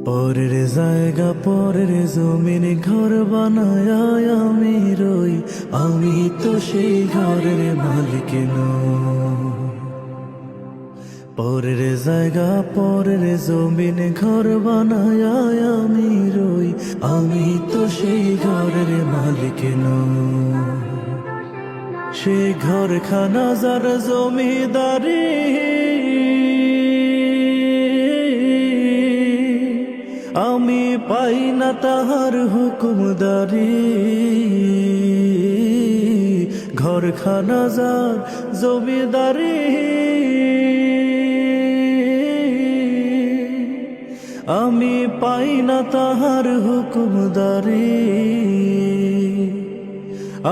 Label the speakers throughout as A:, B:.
A: পরের জায়গা পরের জমিনে ঘর বানায় আমি রই, আমি তো সেই ঘরের মালিক নই। পরের জায়গা পরের জমিনে ঘর বানায় আমি রই, আমি তো সেই ঘরের মালিক নই। সে ঘরখানা যার জমিদারি, আমি পাই না তাহার হুকুমদারি। ঘরখানা যার জমিদারি, আমি পাই না তাহার হুকুমদারি।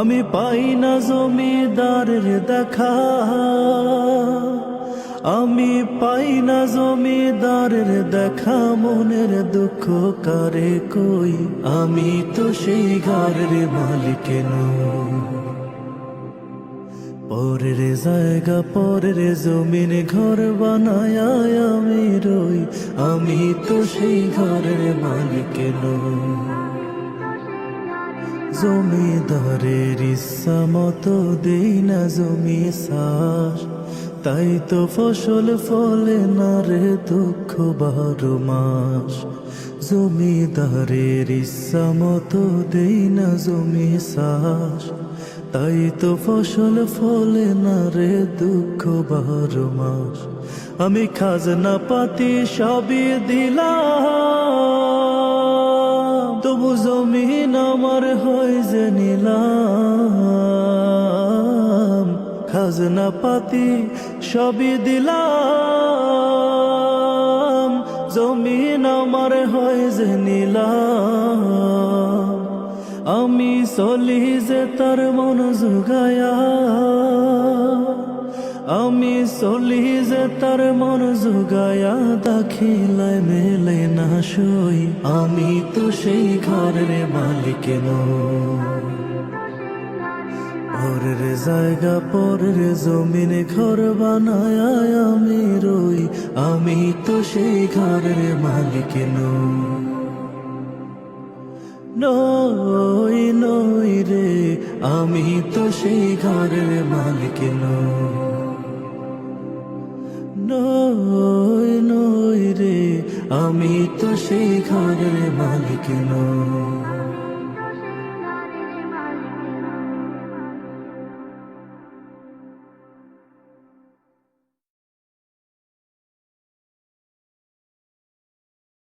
A: আমি পাই না জমিদারের দেখা, আমি পাই না জমিদারের দেখা। মনের দুঃখ কারে কই, আমি তো সেই ঘরের মালিক নই। পরের জায়গা পরের জমিনে ঘর বানায় আমি রই, আমি তো সেই ঘরের মালিক নই। জমিদারের ইচ্ছা মতো দেই না জমি চাষ, তাই তো ফসল ফলে না রে দুঃখ 12 মাস। জমিদারের ইচ্ছা মতো দেই না জমি চাষ, তাই তো ফসল ফলে না রে দুঃখ 12 মাস। আমি খাজনা পাতি সবই দিলাম, তবু জমিন আমার হয় যে নিলাম। খাজনা পাতি সবই দিলাম, জমিন আমার হয় যে নিলাম। আমি চলি যে তার মন জুগায়া, আমি চলি যে তার মন জুগায়া। দাখিলায় মেলে না সই, আমি তো সেই ঘরের মালিক নই। পরের জায়গা পরের জমিনে ঘর বানায় আমি রই, আমি তো সেই ঘরের মালিক নই। নই নই রে, আমি তো সেই ঘরের মালিক নই। নই নই রে, আমি তো সেই ঘরের মালিক নই।